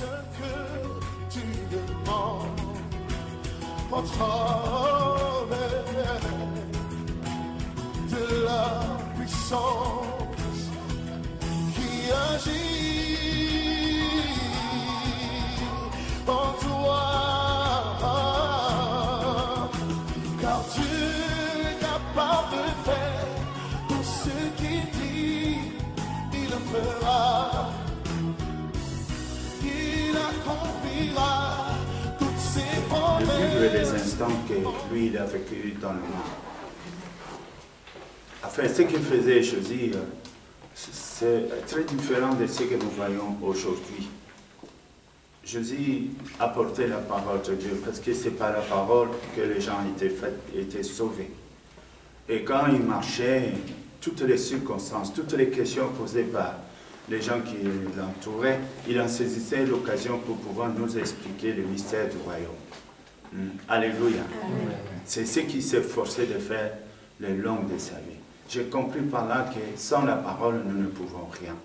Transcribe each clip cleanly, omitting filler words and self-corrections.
ce que tu demandes. Au travers de la puissance qui agit en toi, car Dieu est capable de faire tout ce qu'il dit, il le fera, il accomplira toutes ses promesses. De vivre les instants que lui il a vécu dans le monde. Enfin, ce qu'il faisait Jésus, c'est très différent de ce que nous voyons aujourd'hui. Jésus apportait la parole de Dieu parce que c'est par la parole que les gens étaient sauvés. Et quand il marchait, toutes les circonstances, toutes les questions posées par les gens qui l'entouraient, il en saisissait l'occasion pour pouvoir nous expliquer le mystère du royaume. Alléluia. C'est ce qu'il s'est forcé de faire le long de sa vie. J'ai compris par là que sans la parole, nous ne pouvons rien.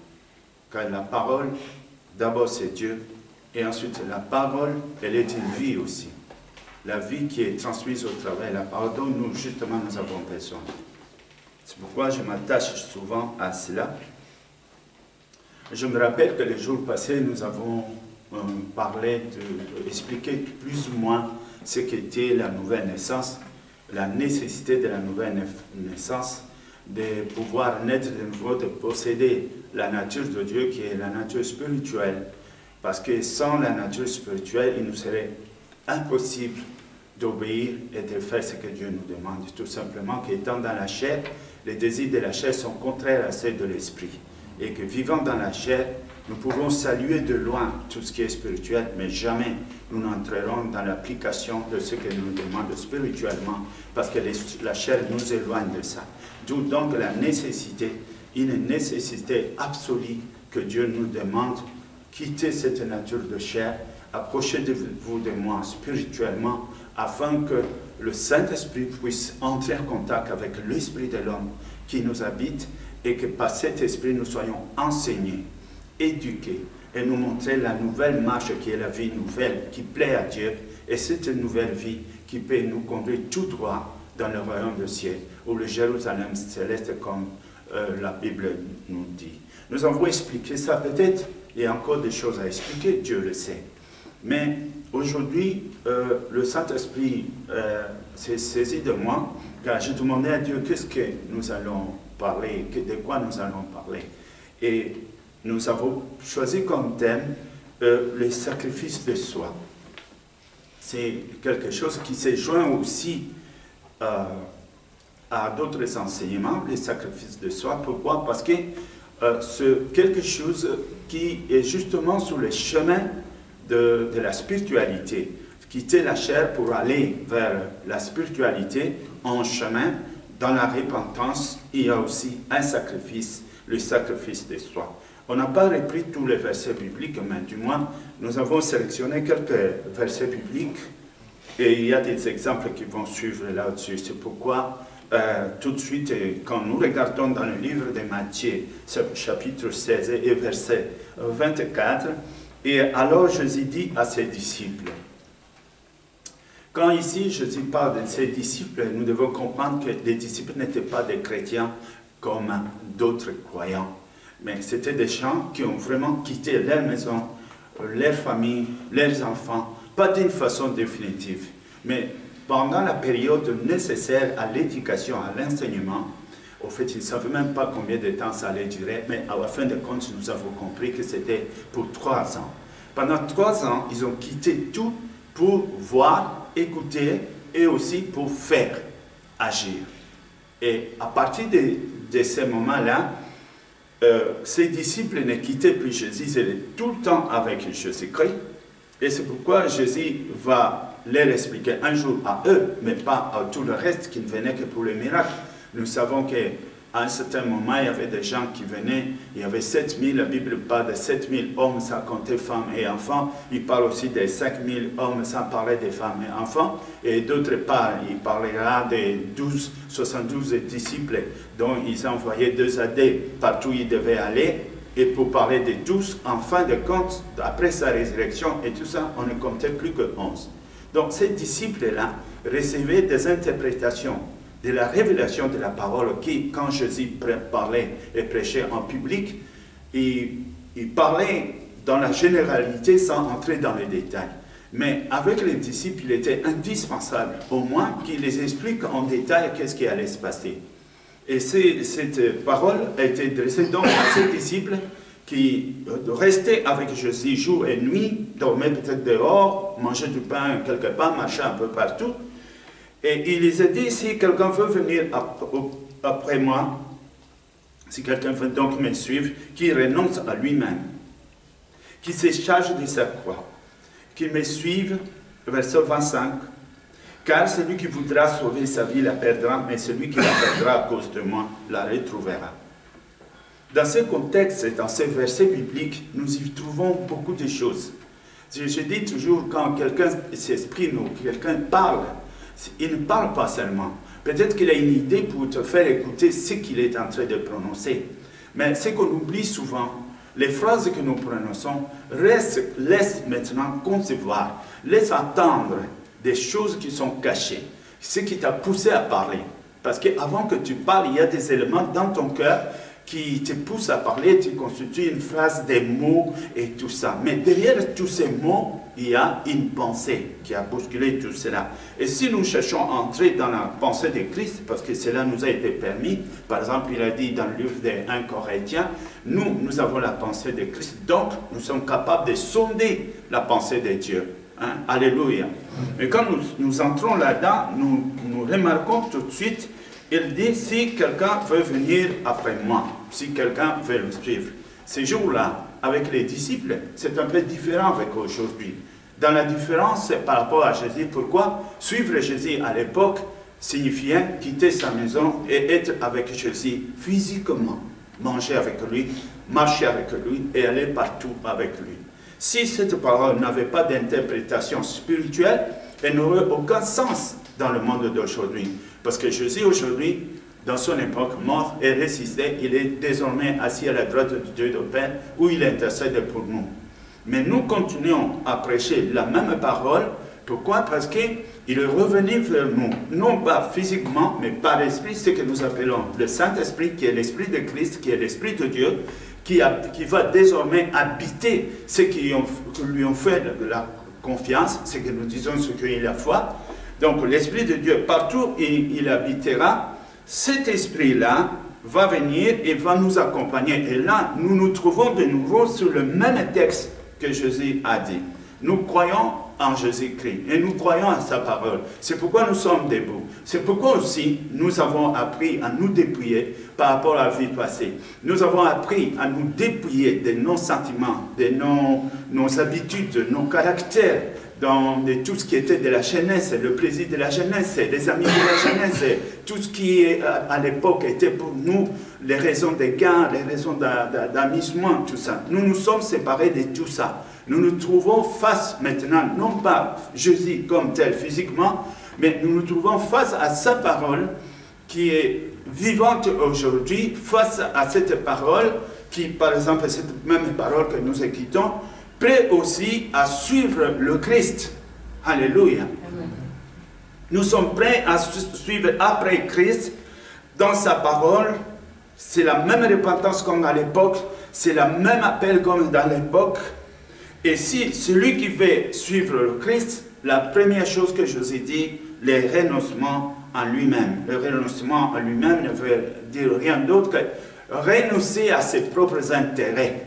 Car la parole, d'abord c'est Dieu, et ensuite la parole, elle est une vie aussi. La vie qui est transmise au travers de la parole dont nous, justement, nous avons besoin. C'est pourquoi je m'attache souvent à cela. Je me rappelle que les jours passés, nous avons parlé expliqué plus ou moins ce qu'était la nouvelle naissance, la nécessité de la nouvelle naissance, de pouvoir naître de nouveau, de posséder la nature de Dieu qui est la nature spirituelle. Parce que sans la nature spirituelle, il nous serait impossible d'obéir et de faire ce que Dieu nous demande. Tout simplement qu'étant dans la chair, les désirs de la chair sont contraires à ceux de l'esprit. Et que vivant dans la chair, nous pouvons saluer de loin tout ce qui est spirituel, mais jamais nous n'entrerons dans l'application de ce que nous demande spirituellement, parce que la chair nous éloigne de ça. D'où donc la nécessité, une nécessité absolue que Dieu nous demande, quittez cette nature de chair, approchez-vous de moi spirituellement, afin que le Saint-Esprit puisse entrer en contact avec l'Esprit de l'homme qui nous habite, et que par cet esprit nous soyons enseignés, éduqués, et nous montrer la nouvelle marche qui est la vie nouvelle, qui plaît à Dieu, et cette nouvelle vie qui peut nous conduire tout droit dans le royaume du ciel, ou le Jérusalem céleste comme la Bible nous dit. Nous avons expliqué ça, peut-être il y a encore des choses à expliquer, Dieu le sait. Mais aujourd'hui, le Saint-Esprit s'est saisi de moi, car j'ai demandé à Dieu qu'est-ce que nous allons parler, de quoi nous allons parler. Et nous avons choisi comme thème le sacrifice de soi. C'est quelque chose qui s'est joint aussi à d'autres enseignements, le sacrifice de soi. Pourquoi? Parce que c'est quelque chose qui est justement sur le chemin de la spiritualité. Quitter la chair pour aller vers la spiritualité en chemin. Dans la repentance, il y a aussi un sacrifice, le sacrifice de soi. On n'a pas repris tous les versets bibliques, mais du moins, nous avons sélectionné quelques versets bibliques et il y a des exemples qui vont suivre là-dessus. C'est pourquoi, tout de suite, quand nous regardons dans le livre de Matthieu, chapitre 16 et verset 24, et alors Jésus dit à ses disciples, quand ici Jésus parle de ses disciples, nous devons comprendre que les disciples n'étaient pas des chrétiens comme d'autres croyants. Mais c'était des gens qui ont vraiment quitté leur maison, leur famille, leurs enfants, pas d'une façon définitive, mais pendant la période nécessaire à l'éducation, à l'enseignement. Au fait, ils ne savaient même pas combien de temps ça allait durer, mais à la fin de compte, nous avons compris que c'était pour 3 ans. Pendant 3 ans, ils ont quitté tout pour voir, écouter et aussi pour faire, agir. Et à partir de ces moments-là, ses disciples ne quittaient plus Jésus, ils étaient tout le temps avec Jésus-Christ. Et c'est pourquoi Jésus va leur expliquer un jour à eux, mais pas à tout le reste qui ne venait que pour les miracles. Nous savons qu'à un certain moment, il y avait des gens qui venaient, il y avait 7000, la Bible parle de 7000 hommes sans compter femmes et enfants. Il parle aussi de 5000 hommes sans parler des femmes et enfants. Et d'autre part, il parlera des 72 disciples dont ils envoyaient 2 à 2 partout où ils devaient aller. Et pour parler de tous, en fin de compte, après sa résurrection et tout ça, on ne comptait plus que 11. Donc ces disciples-là recevaient des interprétations de la révélation de la parole qui, quand Jésus parlait et prêchait en public, il parlait dans la généralité sans entrer dans les détails. Mais avec les disciples, il était indispensable au moins qu'il les explique en détail qu'est-ce qui allait se passer. Et cette parole a été dressée donc à ces disciples qui restaient avec Jésus jour et nuit, dormaient peut-être dehors, mangeaient du pain quelque part, marchaient un peu partout. Et il les a dit, si quelqu'un veut venir après moi, si quelqu'un veut donc me suivre, qu'il renonce à lui-même, qu'il se charge de sa croix, qu'il me suive, verset 25, car celui qui voudra sauver sa vie la perdra, mais celui qui la perdra à cause de moi la retrouvera. Dans ce contexte, dans ces versets bibliques, nous y trouvons beaucoup de choses. Je dis toujours, quand quelqu'un s'exprime ou quelqu'un parle, il ne parle pas seulement. Peut-être qu'il a une idée pour te faire écouter ce qu'il est en train de prononcer. Mais ce qu'on oublie souvent, les phrases que nous prononçons laissent maintenant concevoir, laissent entendre des choses qui sont cachées. Ce qui t'a poussé à parler. Parce qu'avant que tu parles, il y a des éléments dans ton cœur qui te poussent à parler, tu constitues une phrase, des mots et tout ça. Mais derrière tous ces mots, il y a une pensée qui a bousculé tout cela. Et si nous cherchons à entrer dans la pensée de Christ, parce que cela nous a été permis, par exemple, il a dit dans le livre des 1 Corinthiens, nous avons la pensée de Christ, donc nous sommes capables de sonder la pensée de Dieu. Hein? Alléluia. Mais quand nous entrons là-dedans, nous remarquons tout de suite, il dit, si quelqu'un veut venir après moi, si quelqu'un veut le suivre. Ces jours-là, avec les disciples, c'est un peu différent avec aujourd'hui. Dans la différence, c'est par rapport à Jésus. Pourquoi? Suivre Jésus à l'époque signifiait quitter sa maison et être avec Jésus physiquement. Manger avec lui, marcher avec lui et aller partout avec lui. Si cette parole n'avait pas d'interprétation spirituelle, elle n'aurait aucun sens dans le monde d'aujourd'hui. Parce que Jésus aujourd'hui, dans son époque, mort et ressuscité, il est désormais assis à la droite de Dieu le Père, où il intercède pour nous. Mais nous continuons à prêcher la même parole. Pourquoi? Parce qu'il est revenu vers nous, non pas physiquement, mais par l'Esprit, ce que nous appelons le Saint-Esprit, qui est l'Esprit de Christ, qui est l'Esprit de Dieu, qui va désormais habiter ceux qui lui ont fait la confiance, ce que nous disons, ce qu'il a foi. Donc l'Esprit de Dieu, partout où il habitera, cet esprit-là va venir et va nous accompagner. Et là, nous nous trouvons de nouveau sur le même texte que Jésus a dit. Nous croyons en Jésus-Christ et nous croyons à sa parole. C'est pourquoi nous sommes debout. C'est pourquoi aussi nous avons appris à nous dépouiller par rapport à la vie passée. Nous avons appris à nous dépouiller de nos sentiments, de nos habitudes, de nos caractères, de tout ce qui était de la jeunesse, le plaisir de la jeunesse, les amis de la jeunesse, tout ce qui à l'époque était pour nous les raisons de gain, les raisons d'amusement, tout ça. Nous nous sommes séparés de tout ça. Nous nous trouvons face maintenant, non pas Jésus comme tel physiquement, mais nous nous trouvons face à sa parole qui est vivante aujourd'hui, face à cette parole qui, par exemple, cette même parole que nous écoutons, prêt aussi à suivre le Christ. Alléluia. Amen. Nous sommes prêts à suivre après Christ dans sa parole. C'est la même repentance comme à l'époque. C'est le même appel comme dans l'époque. Et si celui qui veut suivre le Christ, la première chose que je vous ai dit, le renoncement en lui-même. Le renoncement en lui-même ne veut dire rien d'autre que renoncer à ses propres intérêts.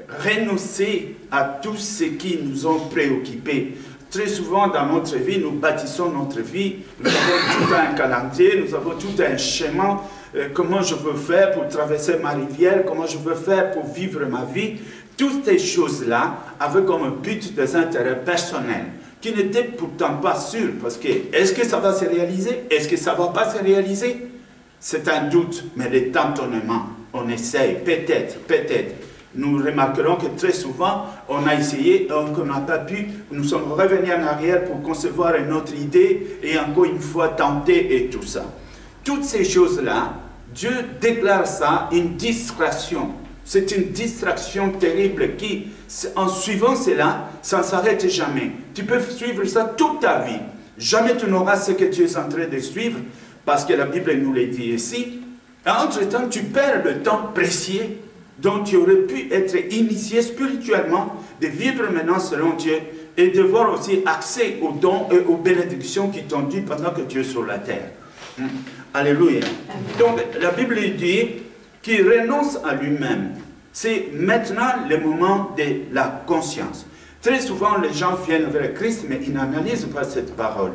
Renoncer à tout ce qui nous ont préoccupés. Très souvent dans notre vie, nous bâtissons notre vie, nous avons tout un calendrier, nous avons tout un schéma, comment je veux faire pour traverser ma rivière, comment je veux faire pour vivre ma vie. Toutes ces choses-là avaient comme but des intérêts personnels, qui n'étaient pourtant pas sûrs, parce que est-ce que ça va se réaliser? Est-ce que ça ne va pas se réaliser? C'est un doute, mais les tâtonnements, on essaye, peut-être. Nous remarquerons que très souvent, on a essayé, qu'on n'a pas pu, nous sommes revenus en arrière pour concevoir une autre idée, et encore une fois tenter et tout ça. Toutes ces choses-là Dieu déclare ça une distraction. C'est une distraction terrible qui, en suivant cela, ça ne s'arrête jamais. Tu peux suivre ça toute ta vie. Jamais tu n'auras ce que tu es en train de suivre, parce que la Bible nous l'a dit ici. Entre-temps, tu perds le temps précieux dont tu aurais pu être initié spirituellement, de vivre maintenant selon Dieu et de voir aussi accès aux dons et aux bénédictions qui t'ont dit pendant que tu es sur la terre. Alléluia. Donc, la Bible dit qu'il renonce à lui-même. C'est maintenant le moment de la conscience. Très souvent, les gens viennent vers Christ, mais ils n'analysent pas cette parole.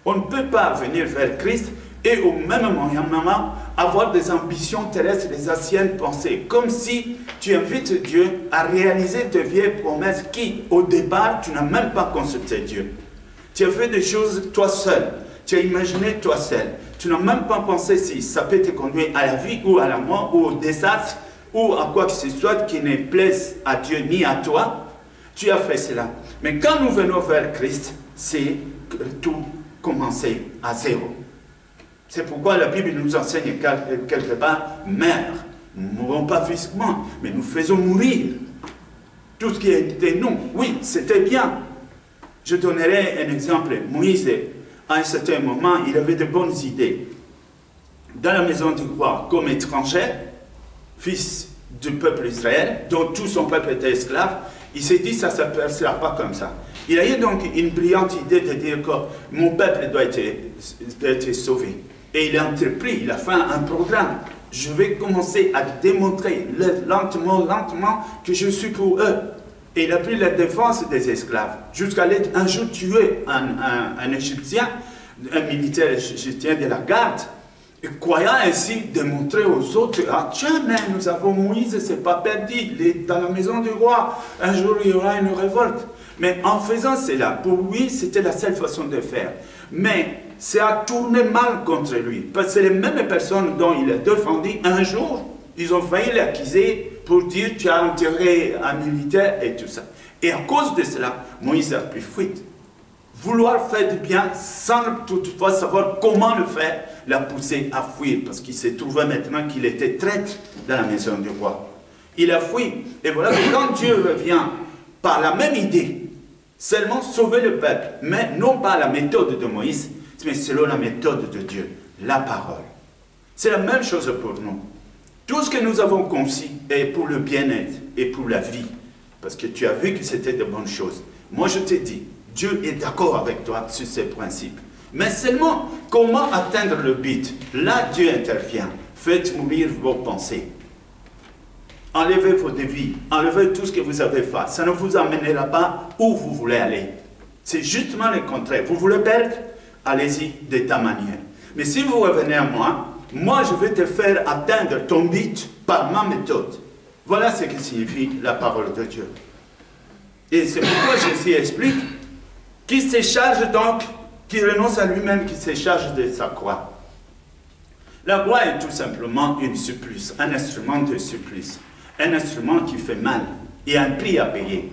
On ne peut pas venir vers Christ et au même moment avoir des ambitions terrestres, des anciennes pensées. Comme si tu invites Dieu à réaliser tes vieilles promesses qui, au départ, tu n'as même pas consulté Dieu. Tu as fait des choses toi seul. Tu as imaginé toi seul. Tu n'as même pas pensé si ça peut te conduire à la vie ou à la mort ou au désastre ou à quoi que ce soit qui ne plaise à Dieu ni à toi. Tu as fait cela. Mais quand nous venons vers Christ, c'est tout commencer à zéro. C'est pourquoi la Bible nous enseigne quelque part, mère, nous ne mourons pas physiquement, mais nous faisons mourir. Tout ce qui était nous, oui, c'était bien. Je donnerai un exemple. Moïse, à un certain moment, il avait de bonnes idées. Dans la maison du roi, comme étranger, fils du peuple Israël, dont tout son peuple était esclave, il s'est dit, ça ne se passera pas comme ça. Il a eu donc une brillante idée de dire que mon peuple doit être sauvé. Et il a entrepris, il a fait un programme. Je vais commencer à démontrer lentement que je suis pour eux. Et il a pris la défense des esclaves, jusqu'à un jour tuer un Égyptien, un militaire égyptien de la garde, et croyant ainsi démontrer aux autres, ah tiens, mais nous avons Moïse, c'est pas perdu, il est dans la maison du roi, un jour il y aura une révolte. Mais en faisant cela, pour lui, c'était la seule façon de faire. Mais ça a tourné mal contre lui, parce que c'est les mêmes personnes dont il a défendu un jour, ils ont failli l'accuser pour dire tu as enterré un militaire et tout ça. Et à cause de cela, Moïse a pris fuite. Vouloir faire du bien sans toutefois savoir comment le faire, l'a poussé à fuir, parce qu'il s'est trouvé maintenant qu'il était traître dans la maison du roi. Il a fui. Et voilà que quand Dieu revient par la même idée, seulement sauver le peuple, mais non pas la méthode de Moïse, mais selon la méthode de Dieu, la parole. C'est la même chose pour nous. Tout ce que nous avons conçu est pour le bien-être et pour la vie, parce que tu as vu que c'était de bonnes choses. Moi je te dis, Dieu est d'accord avec toi sur ces principes. Mais seulement, comment atteindre le but? Là, Dieu intervient. Faites mourir vos pensées. Enlevez vos dévies. Enlevez tout ce que vous avez fait. Ça ne vous amènera pas où vous voulez aller. C'est justement le contraire. Vous voulez perdre? Allez-y de ta manière. Mais si vous revenez à moi, moi je vais te faire atteindre ton but par ma méthode. Voilà ce que signifie la parole de Dieu. Et c'est pourquoi Jésus explique qu'il se charge donc, qu'il renonce à lui-même, qu'il se charge de sa croix. La croix est tout simplement une supplice, un instrument de supplice, un instrument qui fait mal et un prix à payer.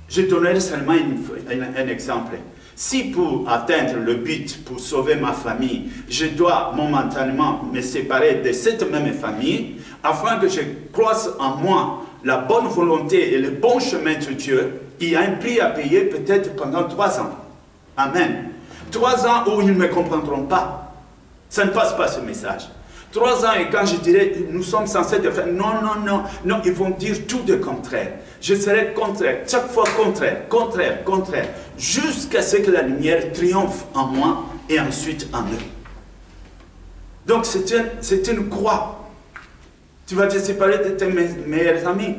Je donnerai seulement un exemple. Si pour atteindre le but, pour sauver ma famille, je dois momentanément me séparer de cette même famille, afin que je croisse en moi la bonne volonté et le bon chemin de Dieu, il y a un prix à payer peut-être pendant 3 ans. Amen. 3 ans où ils ne me comprendront pas. Ça ne passe pas ce message. 3 ans et quand je dirai, nous sommes censés de faire, non, non, non, non, ils vont dire tout de contraire. Je serai contraire, chaque fois contraire, contraire, contraire, jusqu'à ce que la lumière triomphe en moi et ensuite en eux. Donc c'est une croix. Tu vas te séparer de tes meilleurs amis.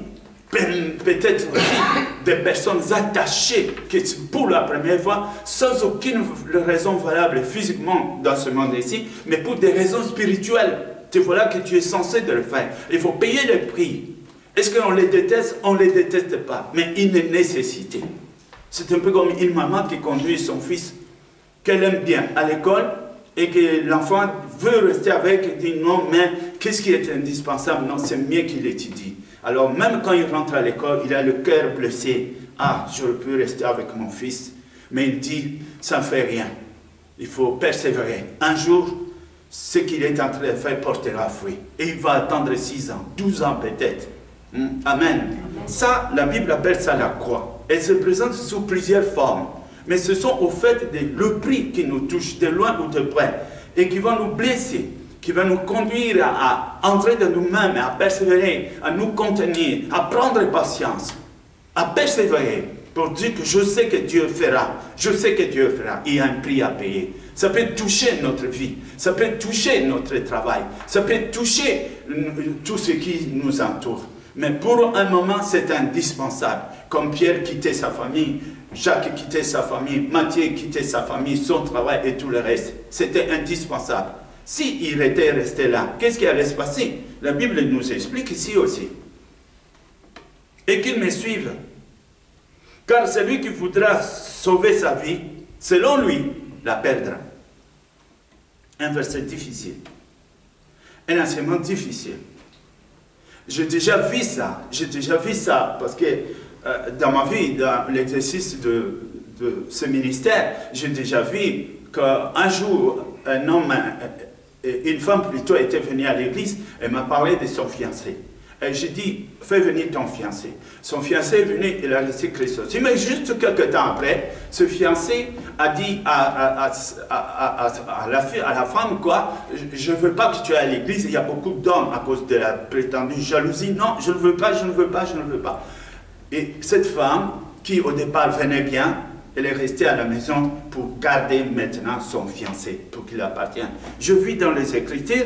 Peut-être aussi des personnes attachées que pour la première fois, sans aucune raison valable physiquement dans ce monde ici, mais pour des raisons spirituelles. Tu vois là que tu es censé de le faire. Il faut payer le prix. Est-ce qu'on les déteste? On ne les déteste pas, mais une nécessité. C'est un peu comme une maman qui conduit son fils, qu'elle aime bien à l'école, et que l'enfant veut rester avec, et dit non, mais qu'est-ce qui est indispensable? Non, c'est mieux qu'il étudie. Alors même quand il rentre à l'école, il a le cœur blessé. Ah, j'aurais pu rester avec mon fils. Mais il dit, ça ne fait rien. Il faut persévérer. Un jour, ce qu'il est en train de faire portera fruit. Et il va attendre 6 ans, 12 ans peut-être. Amen. Ça, la Bible appelle ça la croix. Elle se présente sous plusieurs formes. Mais ce sont au fait le prix qui nous touche de loin ou de près et qui va nous blesser, qui va nous conduire à entrer de nous-mêmes, à persévérer, à nous contenir, à prendre patience, à persévérer pour dire que je sais que Dieu fera, je sais que Dieu fera. Il y a un prix à payer. Ça peut toucher notre vie, ça peut toucher notre travail, ça peut toucher tout ce qui nous entoure. Mais pour un moment, c'est indispensable. Comme Pierre quittait sa famille, Jacques quittait sa famille, Matthieu quittait sa famille, son travail et tout le reste. C'était indispensable. S'il était resté là, qu'est-ce qui allait se passer? La Bible nous explique ici aussi. Et qu'il me suive. Car celui qui voudra sauver sa vie, selon lui, la perdra. Un verset difficile. Un enseignement difficile. J'ai déjà vu ça, parce que dans ma vie, dans l'exercice de ce ministère, j'ai déjà vu qu'un jour, un homme, une femme plutôt, était venue à l'église et m'a parlé de son fiancé. Et j'ai dit, fais venir ton fiancé. Son fiancé est venu, il a laissé Christos. Mais juste quelques temps après, ce fiancé a dit à la femme, quoi, je ne veux pas que tu ailles à l'église, il y a beaucoup d'hommes à cause de la prétendue jalousie. Non, je ne veux pas, je ne veux pas, je ne veux pas. Et cette femme, qui au départ venait bien, elle est restée à la maison pour garder maintenant son fiancé, pour qu'il appartienne. Je vis dans les Écritures,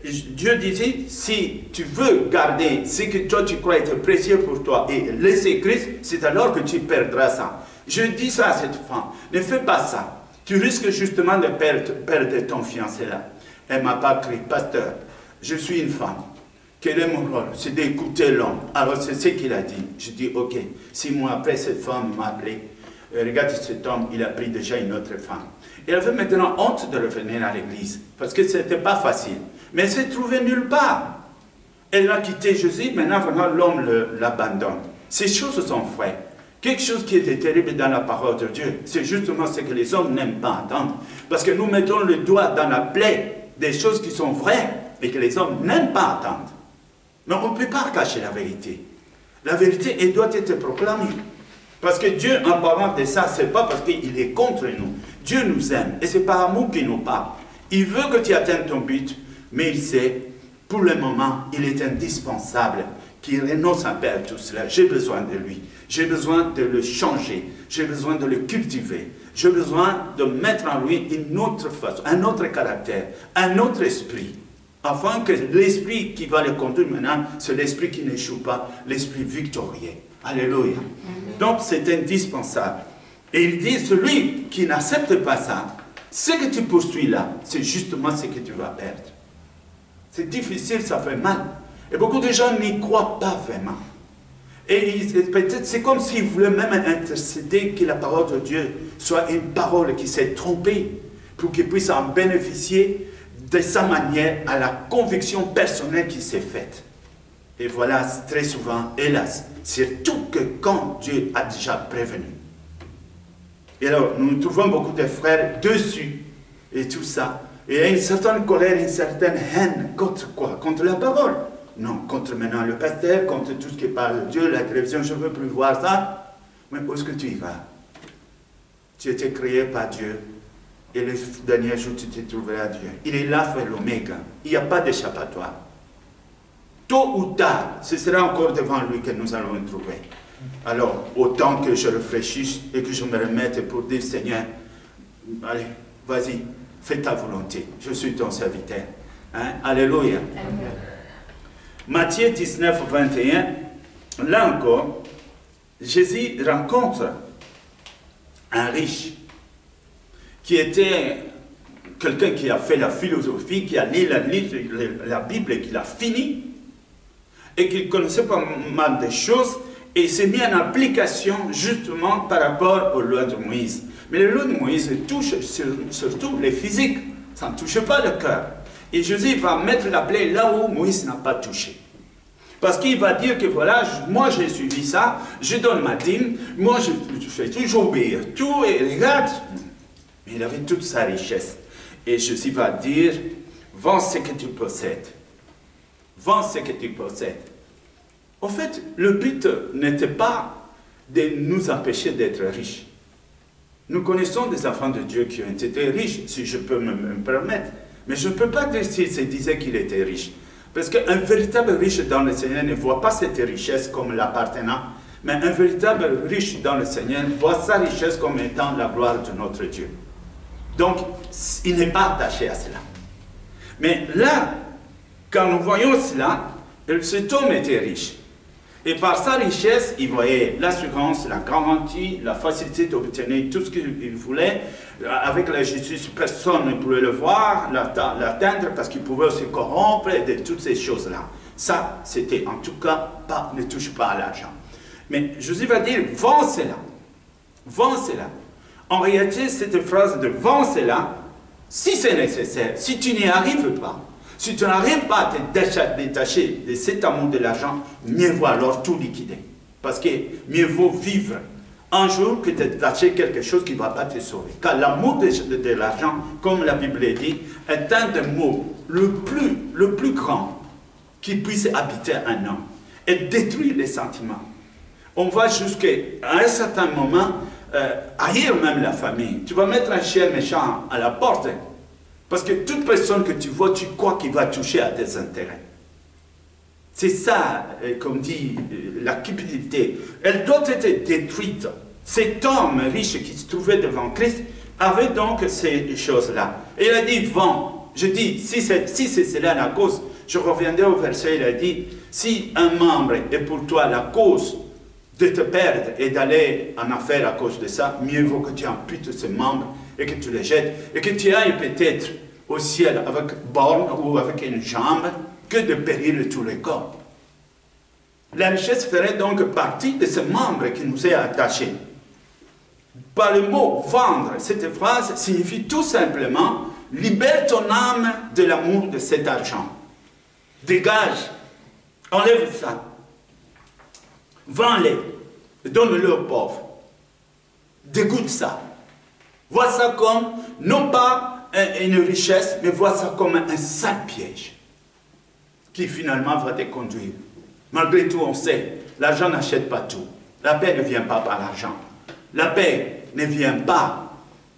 Dieu disait, si tu veux garder ce que toi tu crois être précieux pour toi et laisser Christ, c'est alors que tu perdras ça. Je dis ça à cette femme, ne fais pas ça. Tu risques justement de perdre ton fiancé là. Elle m'a pas crié, pasteur, je suis une femme. Quel est mon rôle? C'est d'écouter l'homme. Alors c'est ce qu'il a dit. Je dis, ok, 6 mois après, cette femme m'a appelé. Regarde cet homme, il a pris déjà une autre femme. Elle avait maintenant honte de revenir à l'église, parce que ce n'était pas facile. Mais elle s'est trouvée nulle part. Elle a quitté Jésus, maintenant vraiment l'homme l'abandonne. Ces choses sont vraies. Quelque chose qui était terrible dans la parole de Dieu, c'est justement ce que les hommes n'aiment pas entendre. Parce que nous mettons le doigt dans la plaie des choses qui sont vraies et que les hommes n'aiment pas entendre. Mais on ne peut pas cacher la vérité. La vérité, elle doit être proclamée. Parce que Dieu, en parlant de ça, ce n'est pas parce qu'il est contre nous. Dieu nous aime et c'est par amour qu'il nous parle. Il veut que tu atteignes ton but, mais il sait, pour le moment, il est indispensable qu'il renonce à perdre tout cela. J'ai besoin de lui. J'ai besoin de le changer. J'ai besoin de le cultiver. J'ai besoin de mettre en lui une autre façon, un autre caractère, un autre esprit. Afin que l'esprit qui va le conduire maintenant, c'est l'esprit qui n'échoue pas, l'esprit victorieux. Alléluia. Donc c'est indispensable. Et il dit, celui qui n'accepte pas ça, ce que tu poursuis là, c'est justement ce que tu vas perdre. C'est difficile, ça fait mal. Et beaucoup de gens n'y croient pas vraiment. Et peut-être c'est comme s'ils voulaient même intercéder que la parole de Dieu soit une parole qui s'est trompée, pour qu'ils puissent en bénéficier de sa manière à la conviction personnelle qui s'est faite. Et voilà, très souvent, hélas, surtout que quand Dieu a déjà prévenu. Et alors, nous trouvons beaucoup de frères dessus, et tout ça. Et il y a une certaine colère, une certaine haine. Contre quoi? Contre la parole? Non, contre maintenant le pasteur, contre tout ce qui parle de Dieu, la télévision, je ne veux plus voir ça. Mais où est-ce que tu y vas? Tu étais créé par Dieu. Et le dernier jour, tu te trouveras à Dieu. Il est l'alpha et l'oméga. Il n'y a pas d'échappatoire. Tôt ou tard, ce sera encore devant lui que nous allons nous trouver. Alors, autant que je réfléchisse et que je me remette pour dire, Seigneur, allez, vas-y, fais ta volonté. Je suis ton serviteur. Hein? Alléluia. Amen. Matthieu 19, 21, là encore, Jésus rencontre un riche qui était quelqu'un qui a fait la philosophie, qui a lu la Bible et qui l'a fini, et qui connaissait pas mal de choses, et s'est mis en application justement par rapport aux lois de Moïse. Mais les lois de Moïse touchent surtout les physiques, ça ne touche pas le cœur. Et Jésus va mettre la plaie là où Moïse n'a pas touché. Parce qu'il va dire que voilà, moi j'ai suivi ça, je donne ma dîme, moi je fais toujours obéir tout, et regarde, il avait toute sa richesse. Et Jésus va dire, vends ce que tu possèdes. Vends ce que tu possèdes. En fait, le but n'était pas de nous empêcher d'être riches. Nous connaissons des enfants de Dieu qui ont été riches, si je peux me permettre. Mais je ne peux pas dire s'il se disait qu'il était riche. Parce qu'un véritable riche dans le Seigneur ne voit pas cette richesse comme l'appartenant, mais un véritable riche dans le Seigneur voit sa richesse comme étant la gloire de notre Dieu. Donc, il n'est pas attaché à cela. Mais là, quand nous voyons cela, cet homme était riche. Et par sa richesse, il voyait l'assurance, la garantie, la facilité d'obtenir tout ce qu'il voulait. Avec la justice, personne ne pouvait le voir, l'atteindre, parce qu'il pouvait se corrompre et de toutes ces choses-là. Ça, c'était en tout cas, ne touche pas à l'argent. Mais Jésus va dire, vends cela. Vends cela. En réalité, cette phrase de vends cela, si c'est nécessaire, si tu n'y arrives pas, si tu n'arrives pas à te détacher de cet amour de l'argent, mieux vaut alors tout liquider. Parce que mieux vaut vivre un jour que de détacher quelque chose qui ne va pas te sauver. Car l'amour de l'argent, comme la Bible dit, est un des mots le plus grand qui puisse habiter un homme et détruire les sentiments. On va jusqu'à un certain moment haïr même la famille. Tu vas mettre un chien méchant à la porte. Parce que toute personne que tu vois, tu crois qu'il va toucher à tes intérêts. C'est ça, comme dit la cupidité. Elle doit être détruite. Cet homme riche qui se trouvait devant Christ avait donc ces choses-là. Et il a dit, vends. Je dis, si c'est cela la cause, je reviendrai au verset, il a dit, si un membre est pour toi la cause de te perdre et d'aller en enfer à cause de ça, mieux vaut que tu amputes ce membre et que tu le jettes, et que tu ailles peut-être au ciel avec borne ou avec une jambe, que de périr tous les corps. La richesse ferait donc partie de ce membre qui nous est attaché. Par le mot « vendre », cette phrase signifie tout simplement « libère ton âme de l'amour de cet argent ». Dégage, enlève ça, vends-les, donne-le aux pauvres, dégoûte ça. Vois ça comme, non pas une richesse, mais vois ça comme un sale piège qui finalement va te conduire. Malgré tout, on sait, l'argent n'achète pas tout. La paix ne vient pas par l'argent. La paix ne vient pas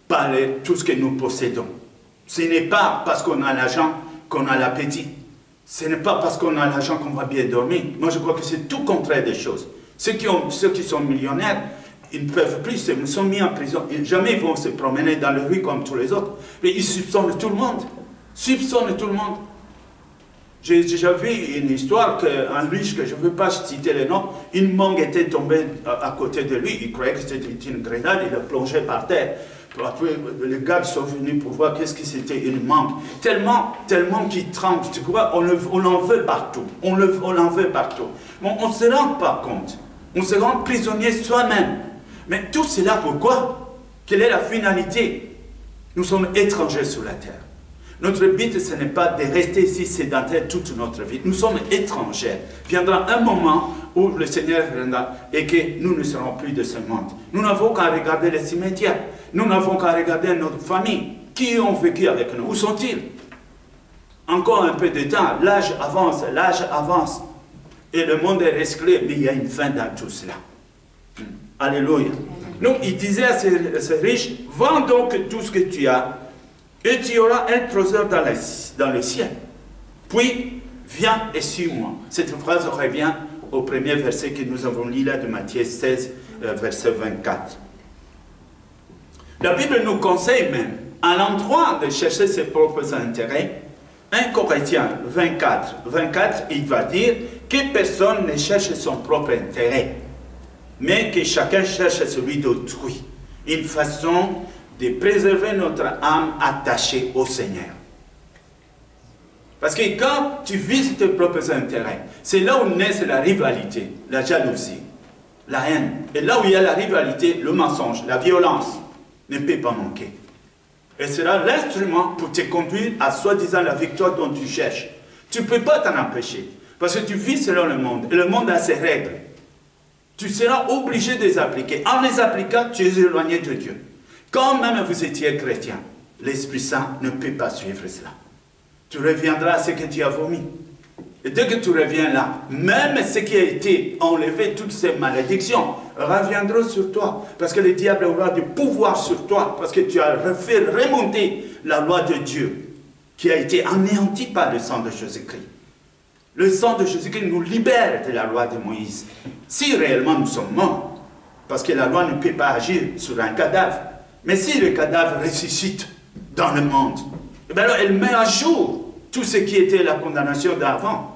par tout ce que nous possédons. Ce n'est pas parce qu'on a l'argent qu'on a l'appétit. Ce n'est pas parce qu'on a l'argent qu'on va bien dormir. Moi, je crois que c'est tout contraire des choses. Ceux qui sont millionnaires, ils ne peuvent plus, ils sont mis en prison. Jamais ils vont se promener dans la rue comme tous les autres. Mais ils soupçonnent tout le monde. Soupçonnent tout le monde. J'ai déjà vu une histoire qu'un riche, que je ne veux pas citer le nom, une mangue était tombée à côté de lui. Il croyait que c'était une grenade, il a plongé par terre. Après, les gardes sont venus pour voir qu'est-ce que c'était une mangue. Tellement qu'il tremble, tu vois, on en veut partout. On en veut partout. Bon, on ne se rend pas compte. On se rend prisonnier soi-même. Mais tout cela, pourquoi? Quelle est la finalité? Nous sommes étrangers sur la terre. Notre but, ce n'est pas de rester ici sédentaires toute notre vie. Nous sommes étrangers. Viendra un moment où le Seigneur viendra et que nous ne serons plus de ce monde. Nous n'avons qu'à regarder les cimetières. Nous n'avons qu'à regarder notre famille. Qui ont vécu avec nous? Où sont-ils? Encore un peu de temps. L'âge avance. Et le monde est resclé. Mais il y a une fin dans tout cela. Alléluia. Donc, il disait à ces riches, vends donc tout ce que tu as, et tu auras un trésor dans le ciel. Puis, viens et suis-moi. Cette phrase revient au premier verset que nous avons lu là de Matthieu 16, verset 24. La Bible nous conseille même, à l'endroit de chercher ses propres intérêts, 1 Corinthiens 24, il va dire que personne ne cherche son propre intérêt, mais que chacun cherche celui d'autrui. Une façon de préserver notre âme attachée au Seigneur. Parce que quand tu vises tes propres intérêts, c'est là où naît la rivalité, la jalousie, la haine. Et là où il y a la rivalité, le mensonge, la violence ne peut pas manquer. Et c'est là l'instrument pour te conduire à soi-disant la victoire dont tu cherches. Tu ne peux pas t'en empêcher. Parce que tu vis selon le monde. Et le monde a ses règles. Tu seras obligé de les appliquer. En les appliquant, tu es éloigné de Dieu. Quand même vous étiez chrétien, l'Esprit Saint ne peut pas suivre cela. Tu reviendras à ce que tu as vomi. Et dès que tu reviens là, même ce qui a été enlevé, toutes ces malédictions, reviendront sur toi. Parce que le diable aura du pouvoir sur toi. Parce que tu as fait remonter la loi de Dieu, qui a été anéantie par le sang de Jésus-Christ. Le sang de Jésus-Christ nous libère de la loi de Moïse. Si réellement nous sommes morts, parce que la loi ne peut pas agir sur un cadavre. Mais si le cadavre ressuscite dans le monde, eh bien alors elle met à jour tout ce qui était la condamnation d'avant.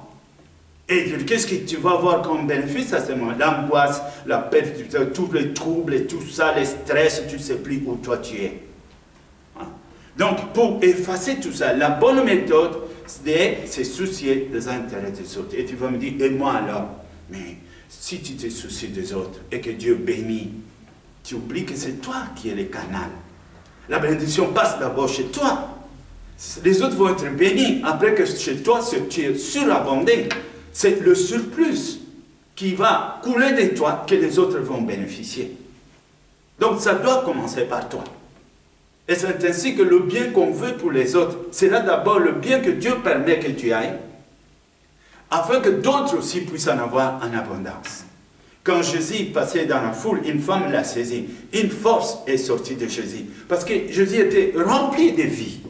Et qu'est-ce que tu vas avoir comme bénéfice à ce moment? L'angoisse, la perte, tous les troubles et tout ça, les stress, tu ne sais plus où toi tu es. Donc, pour effacer tout ça, la bonne méthode, c'est se soucier des intérêts des autres. Et tu vas me dire, et moi alors? Mais si tu te soucies des autres et que Dieu bénit, tu oublies que c'est toi qui es le canal. La bénédiction passe d'abord chez toi. Les autres vont être bénis. Après que chez toi, tu es surabondé. C'est le surplus qui va couler de toi que les autres vont bénéficier. Donc ça doit commencer par toi. Et c'est ainsi que le bien qu'on veut pour les autres, c'est là d'abord le bien que Dieu permet que tu ailles, afin que d'autres aussi puissent en avoir en abondance. Quand Jésus passait dans la foule, une femme l'a saisi. Une force est sortie de Jésus. Parce que Jésus était rempli de vie.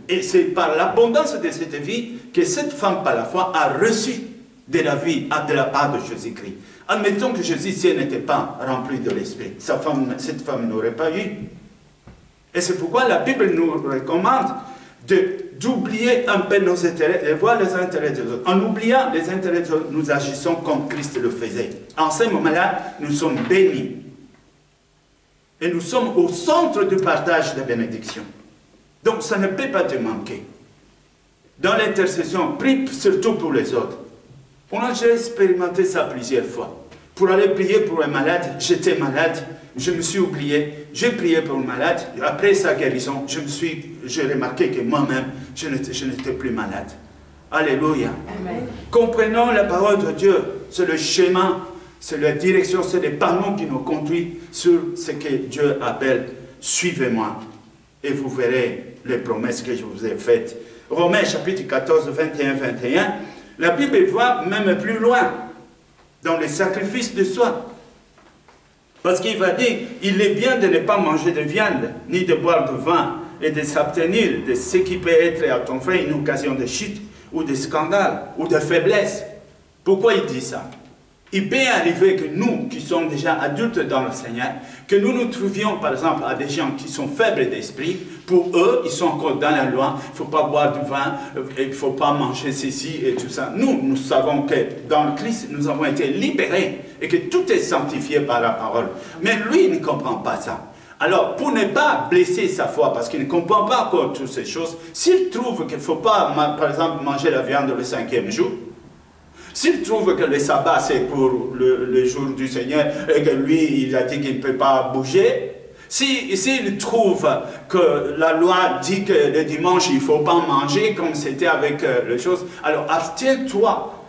Et c'est par l'abondance de cette vie que cette femme, par la foi, a reçu de la vie de la part de Jésus-Christ. Admettons que Jésus, si elle n'était pas rempli de l'Esprit, cette femme n'aurait pas eu. Et c'est pourquoi la Bible nous recommande d'oublier un peu nos intérêts, de voir les intérêts des autres. En oubliant les intérêts des autres, nous agissons comme Christ le faisait. En ce moment-là, nous sommes bénis. Et nous sommes au centre du partage des bénédictions. Donc ça ne peut pas te manquer. Dans l'intercession, prie surtout pour les autres. On a déjà expérimenté ça plusieurs fois. Pour aller prier pour un malade, j'étais malade, je me suis oublié, j'ai prié pour le malade, après sa guérison, j'ai remarqué que moi-même, je n'étais plus malade. Alléluia. Amen. Comprenons la parole de Dieu, c'est le schéma, c'est la direction, c'est les panneaux qui nous conduisent sur ce que Dieu appelle « Suivez-moi » et vous verrez les promesses que je vous ai faites. Romains chapitre 14, 21-21, la Bible va même plus loin dans les sacrifices de soi. Parce qu'il va dire, il est bien de ne pas manger de viande, ni de boire de vin, et de s'abstenir de ce qui peut être à ton frère une occasion de chute, ou de scandale, ou de faiblesse. Pourquoi il dit ça? Il peut arriver que nous, qui sommes déjà adultes dans le Seigneur, que nous nous trouvions par exemple à des gens qui sont faibles d'esprit. Pour eux, ils sont encore dans la loi, il ne faut pas boire du vin, il ne faut pas manger ceci et tout ça. Nous savons que dans le Christ, nous avons été libérés et que tout est sanctifié par la parole. Mais lui, il ne comprend pas ça. Alors, pour ne pas blesser sa foi, parce qu'il ne comprend pas encore toutes ces choses, s'il trouve qu'il ne faut pas, par exemple, manger la viande le 5e jour, s'il trouve que le sabbat c'est pour le jour du Seigneur et que lui il a dit qu'il ne peut pas bouger, s'il trouve que la loi dit que le dimanche il ne faut pas manger comme c'était avec les choses, alors abstiens-toi,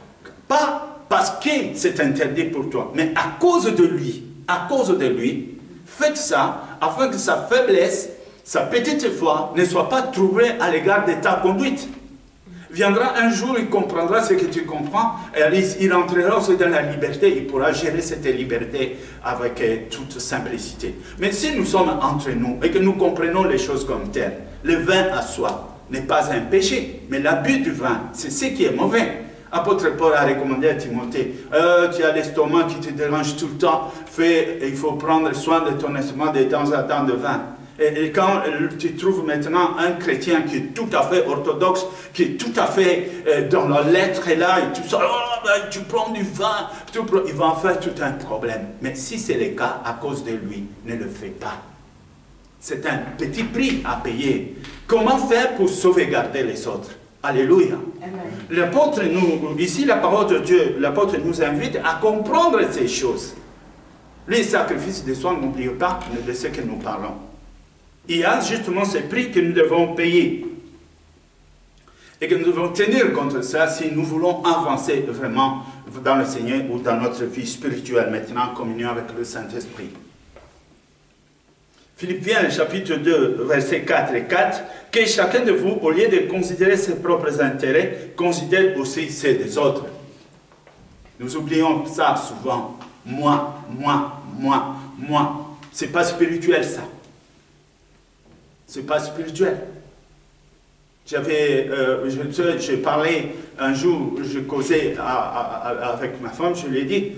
pas parce que c'est interdit pour toi, mais à cause de lui, faites ça afin que sa faiblesse, sa petite foi ne soit pas trouvée à l'égard de ta conduite. Viendra un jour, il comprendra ce que tu comprends, et il entrera aussi dans la liberté, il pourra gérer cette liberté avec toute simplicité. Mais si nous sommes entre nous et que nous comprenons les choses comme telles, le vin à soi n'est pas un péché, mais l'abus du vin, c'est ce qui est mauvais. Apôtre Paul a recommandé à Timothée, tu as l'estomac qui te dérange tout le temps, il faut prendre soin de ton estomac de temps en temps de vin. Et quand tu trouves maintenant un chrétien qui est tout à fait orthodoxe, qui est tout à fait dans la lettre et là, et tout ça, oh, ben, tu prends du vin, il va en faire tout un problème. Mais si c'est le cas, à cause de lui, ne le fais pas. C'est un petit prix à payer. Comment faire pour sauvegarder les autres? Alléluia. L'apôtre, ici la parole de Dieu, l'apôtre nous invite à comprendre ces choses. Les sacrifices de soi, n'oubliez pas de ce que nous parlons. Il y a justement ce prix que nous devons payer. Et que nous devons tenir contre ça si nous voulons avancer vraiment dans le Seigneur ou dans notre vie spirituelle maintenant en communion avec le Saint-Esprit. Philippiens chapitre 2, versets 4 et 4, que chacun de vous, au lieu de considérer ses propres intérêts, considère aussi ceux des autres. Nous oublions ça souvent. Moi, moi, moi, moi. C'est pas spirituel ça. C'est pas spirituel. J'ai parlé un jour, je causais avec ma femme, je lui ai dit,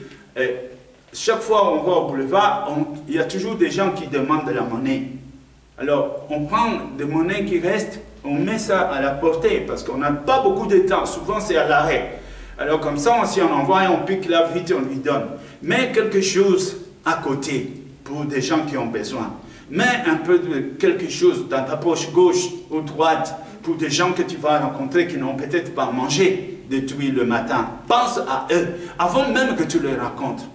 chaque fois on va au boulevard, il y a toujours des gens qui demandent de la monnaie. Alors, on prend des monnaies qui restent, on met ça à la portée, parce qu'on n'a pas beaucoup de temps, souvent c'est à l'arrêt. Alors comme ça, si on envoie, on pique là vite, on lui donne. Mets quelque chose à côté, pour des gens qui ont besoin. Mets un peu de quelque chose dans ta poche gauche ou droite, pour des gens que tu vas rencontrer qui n'ont peut-être pas mangé depuis le matin. Pense à eux, avant même que tu leur racontes.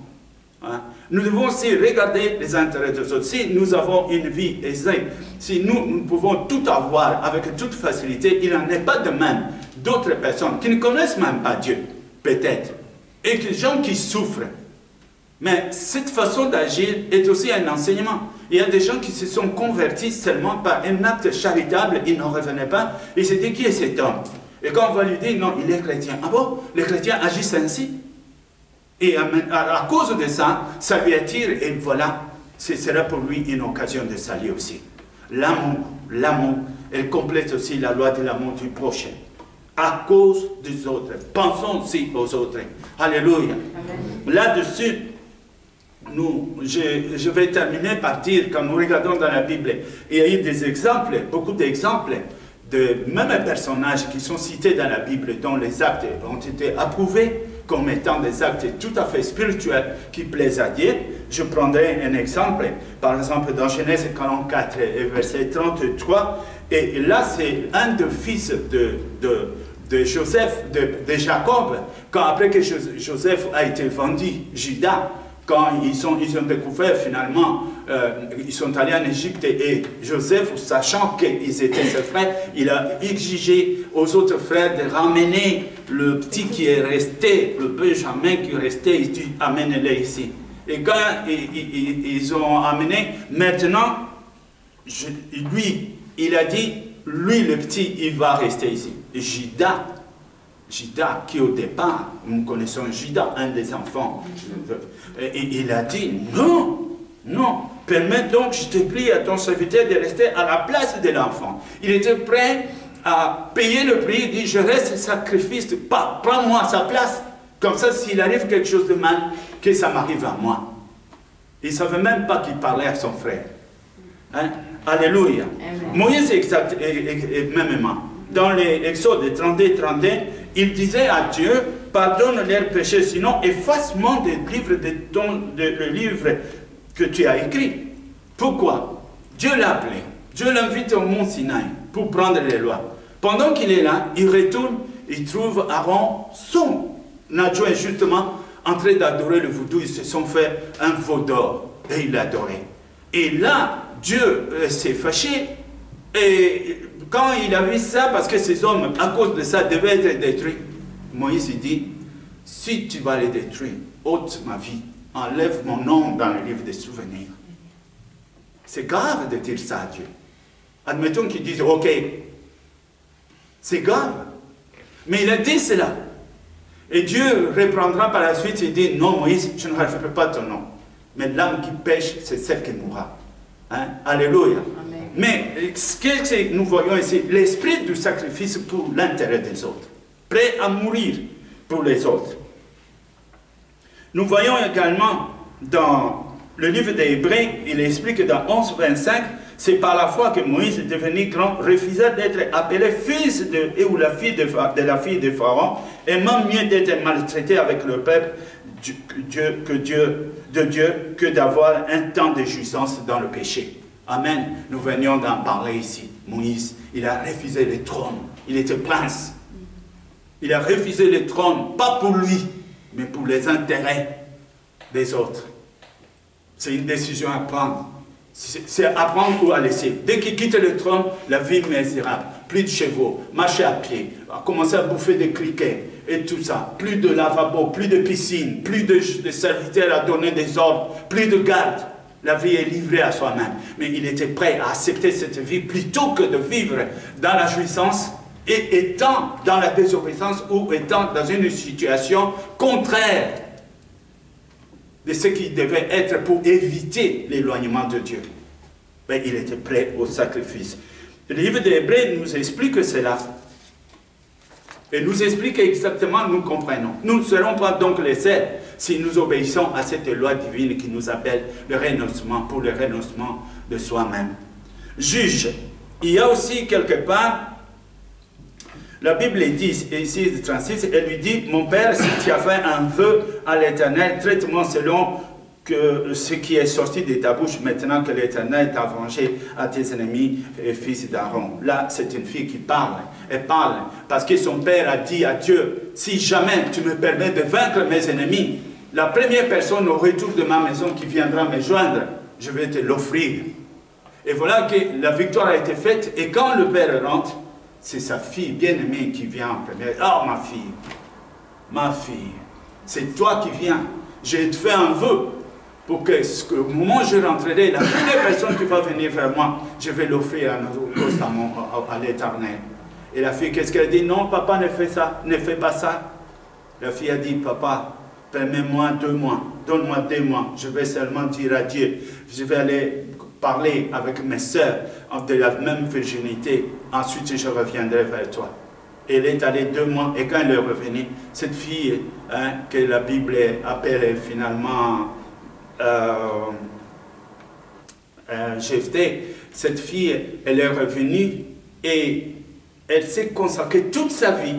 Hein? Nous devons aussi regarder les intérêts des autres. Si nous avons une vie aisée, si nous pouvons tout avoir avec toute facilité, il n'en est pas de même d'autres personnes qui ne connaissent même pas Dieu, peut-être, et des gens qui souffrent. Mais cette façon d'agir est aussi un enseignement. Il y a des gens qui se sont convertis seulement par un acte charitable, ils n'en revenaient pas, ils se disent qui est cet homme? Et quand on va lui dire non, il est chrétien. Ah bon? Les chrétiens agissent ainsi? Et à cause de ça, ça lui attire et voilà, ce sera pour lui une occasion de salut aussi. L'amour, elle complète aussi la loi de l'amour du prochain. À cause des autres. Pensons aussi aux autres. Alléluia. Là-dessus, je vais terminer par dire, quand nous regardons dans la Bible, il y a eu des exemples, beaucoup d'exemples, de même personnages qui sont cités dans la Bible, dont les actes ont été approuvés comme étant des actes tout à fait spirituels qui plaisent à Dieu. Je prendrai un exemple, par exemple dans Genèse 44, verset 33, et là c'est un des fils de Joseph, de Jacob, quand après que Joseph a été vendu, Judas, quand ils ont découvert finalement, ils sont allés en Égypte et Joseph, sachant qu'ils étaient ses frères, il a exigé aux autres frères de ramener le petit qui est resté, le Benjamin qui est resté, il dit amène-le ici. Et quand ils ont amené, maintenant, lui, il a dit, lui le petit, il va rester ici. Judas, qui au départ, nous connaissons Judas, un des enfants, et il a dit, non, permets donc, je te prie à ton serviteur de rester à la place de l'enfant. Il était prêt à payer le prix, il dit, je reste sacrifice, prends-moi sa place, comme ça, s'il arrive quelque chose de mal, que ça m'arrive à moi. Il ne savait même pas qu'il parlait à son frère. Hein? Alléluia. Amen. Moïse mêmement. Dans l'Exode 32-31, il disait à Dieu, pardonne leurs péchés, sinon efface-moi des livres le livre que tu as écrit. Pourquoi? Dieu l'a appelé, Dieu l'invite au mont Sinaï pour prendre les lois. Pendant qu'il est là, il retourne, il trouve Aaron, son adjoint justement, en train d'adorer le vaudou. Ils se sont fait un veau d'or et il l'adorait. Et là, Dieu s'est fâché et quand il a vu ça, parce que ces hommes, à cause de ça, devaient être détruits, Moïse dit, si tu vas les détruire, ôte ma vie, enlève mon nom dans le livre des souvenirs. C'est grave de dire ça à Dieu. Admettons qu'ils disent, ok, c'est grave. Mais il a dit cela. Et Dieu reprendra par la suite et dit, non Moïse, je ne refais pas ton nom. Mais l'âme qui pêche, c'est celle qui mourra. Hein? Alléluia. Amen. Mais ce que nous voyons ici, l'esprit du sacrifice pour l'intérêt des autres. Prêt à mourir pour les autres. Nous voyons également dans le livre des Hébreux, il explique dans 11-25, c'est par la foi que Moïse est devenu grand, refusa d'être appelé fils ou la fille de la fille de Pharaon, et même mieux d'être maltraité avec le peuple de Dieu que d'avoir un temps de jouissance dans le péché. Amen. Nous venions d'en parler ici. Moïse, il a refusé le trône. Il était prince. Il a refusé le trône, pas pour lui, mais pour les intérêts des autres. C'est une décision à prendre. C'est à prendre ou à laisser. Dès qu'il quitte le trône, la vie misérable. Plus de chevaux, marcher à pied, commencer à bouffer des criquets et tout ça. Plus de lavabo, plus de piscine, plus de serviteurs à donner des ordres, plus de gardes. La vie est livrée à soi-même. Mais il était prêt à accepter cette vie plutôt que de vivre dans la jouissance et étant dans la désobéissance ou étant dans une situation contraire de ce qui devait être pour éviter l'éloignement de Dieu. Mais il était prêt au sacrifice. Le livre des Hébreux nous explique cela. Et nous explique exactement, nous comprenons. Nous ne serons pas donc les seuls si nous obéissons à cette loi divine qui nous appelle le renoncement, pour le renoncement de soi-même. Juge. Il y a aussi quelque part, la Bible dit, ici 36, elle lui dit, mon père, si tu as fait un vœu à l'Éternel, traite-moi selon que ce qui est sorti de ta bouche maintenant que l'Éternel t'a vengé à tes ennemis et fils d'Aaron. Là, c'est une fille qui parle. Elle parle parce que son père a dit à Dieu, si jamais tu me permets de vaincre mes ennemis, la première personne au retour de ma maison qui viendra me joindre, je vais te l'offrir. Et voilà que la victoire a été faite. Et quand le père rentre, c'est sa fille bien-aimée qui vient en premier. Oh, ma fille, c'est toi qui viens. J'ai fait un vœu pour que au moment où je rentrerai, la première personne qui va venir vers moi, je vais l'offrir à l'Éternel. Et la fille, qu'est-ce qu'elle dit? Non, papa, ne fais pas ça. La fille a dit, papa, permets-moi 2 mois, donne-moi 2 mois. Je vais seulement dire à Dieu, je vais aller parler avec mes sœurs de la même virginité. Ensuite, je reviendrai vers toi. Elle est allée 2 mois et quand elle est revenue, cette fille que la Bible appelle finalement Jephthé, cette fille, elle est revenue et elle s'est consacrée toute sa vie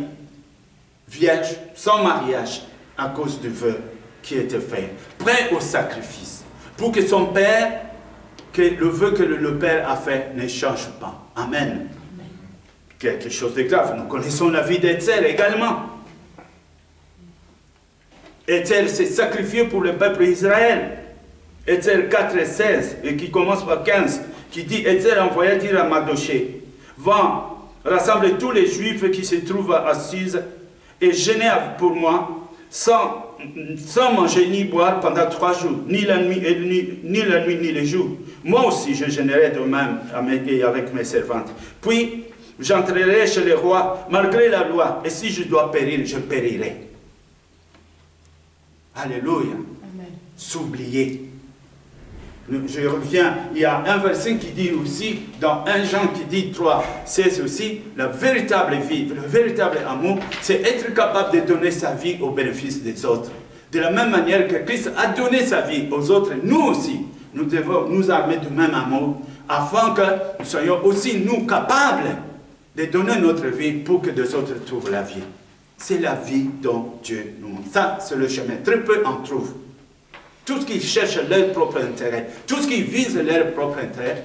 vierge, sans mariage, à cause du vœu qui était fait, prêt au sacrifice, pour que son père, que le vœu que le père a fait ne change pas. Amen. Quelque chose de grave. Nous connaissons la vie d'Ézère également. Ézère s'est sacrifié pour le peuple d'Israël. Ézère 4 et 16, et qui commence par 15, qui dit, Ézère envoya dire à Mardoché, va, rassemble tous les Juifs qui se trouvent à Suse et jeûnez pour moi, sans manger ni boire pendant 3 jours, ni la nuit ni les jours. Moi aussi je jeûnerai de même avec mes servantes. Puis j'entrerai chez le roi malgré la loi, et si je dois périr, je périrai. Alléluia. S'oublier. Je reviens, il y a un verset qui dit aussi, dans 1 Jean qui dit 3, 16 aussi, la véritable vie, le véritable amour, c'est être capable de donner sa vie au bénéfice des autres. De la même manière que Christ a donné sa vie aux autres, nous aussi, nous devons nous armer du même amour, afin que nous soyons aussi, nous, capables de donner notre vie pour que des autres trouvent la vie. C'est la vie dont Dieu nous montre. Ça, c'est le chemin. Très peu en trouvent. Tout ce qui cherche leur propre intérêt, tout ce qui vise leur propre intérêt,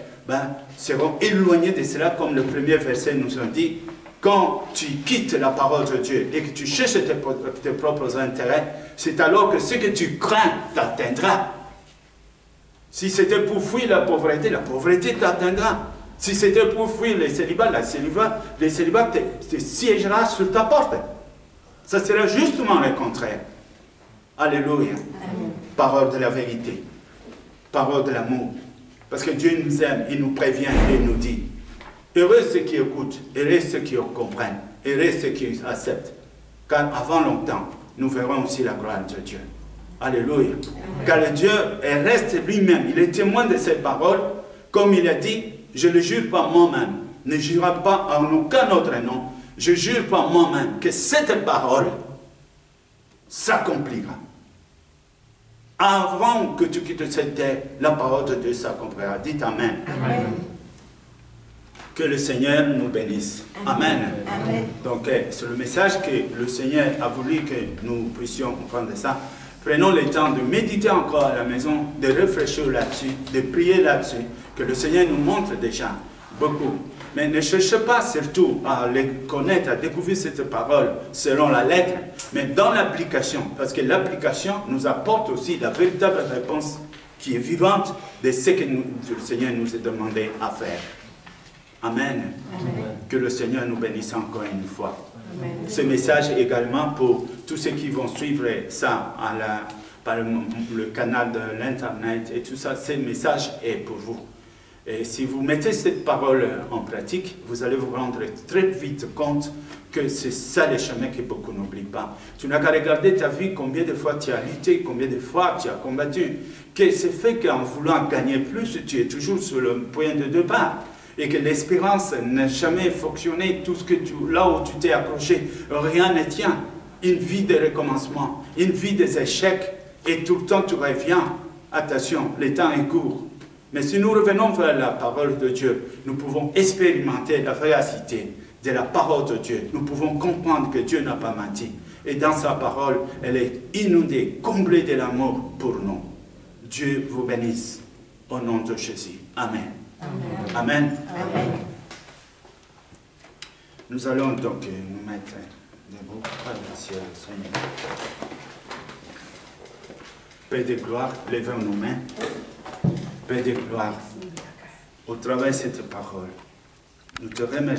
seront éloignés de cela, comme le premier verset nous a dit. Quand tu quittes la parole de Dieu et que tu cherches tes propres intérêts, c'est alors que ce que tu crains t'atteindra. Si c'était pour fuir la pauvreté t'atteindra. Si c'était pour fuir les célibats, les célibats te siégera sur ta porte. Ça sera justement le contraire. Alléluia. Amen. Parole de la vérité. Parole de l'amour. Parce que Dieu nous aime, il nous prévient et il nous dit, heureux ceux qui écoutent, heureux ceux qui comprennent, heureux ceux qui acceptent. Car avant longtemps, nous verrons aussi la gloire de Dieu. Alléluia. Amen. Car le Dieu reste lui-même. Il est témoin de ces paroles. Comme il a dit, je ne jure pas moi-même, ne jure pas en aucun autre nom, je jure pas moi-même que cette parole s'accomplira. Avant que tu quittes cette terre, la parole de Dieu s'accomplira. Dites Amen. Amen. Que le Seigneur nous bénisse. Amen. Amen. Donc, c'est le message que le Seigneur a voulu que nous puissions comprendre ça. Prenons le temps de méditer encore à la maison, de réfléchir là-dessus, de prier là-dessus, que le Seigneur nous montre déjà beaucoup. Mais ne cherchez pas surtout à les connaître, à découvrir cette parole selon la lettre, mais dans l'application, parce que l'application nous apporte aussi la véritable réponse qui est vivante de ce que le Seigneur nous a demandé à faire. Amen. Amen. Que le Seigneur nous bénisse encore une fois. Amen. Ce message également pour tous ceux qui vont suivre ça par le canal de l'Internet et tout ça, ce message est pour vous. Et si vous mettez cette parole en pratique, vous allez vous rendre très vite compte que c'est ça le chemin que beaucoup n'oublient pas. Tu n'as qu'à regarder ta vie, combien de fois tu as lutté, combien de fois tu as combattu. Que c'est fait qu'en voulant gagner plus, tu es toujours sur le point de départ. Et que l'espérance n'a jamais fonctionné, tout ce que là où tu t'es accroché, rien ne tient. Une vie de recommencement, une vie des échecs, et tout le temps tu reviens. Attention, le temps est court. Mais si nous revenons vers la parole de Dieu, nous pouvons expérimenter la véracité de la parole de Dieu. Nous pouvons comprendre que Dieu n'a pas menti. Et dans sa parole, elle est inondée, comblée de l'amour pour nous. Dieu vous bénisse. Au nom de Jésus. Amen. Amen. Amen. Amen. Nous allons donc nous mettre debout. Merci au Seigneur. Père de gloire, levons nos mains. Père de gloire, au travers de cette parole, nous te remercions.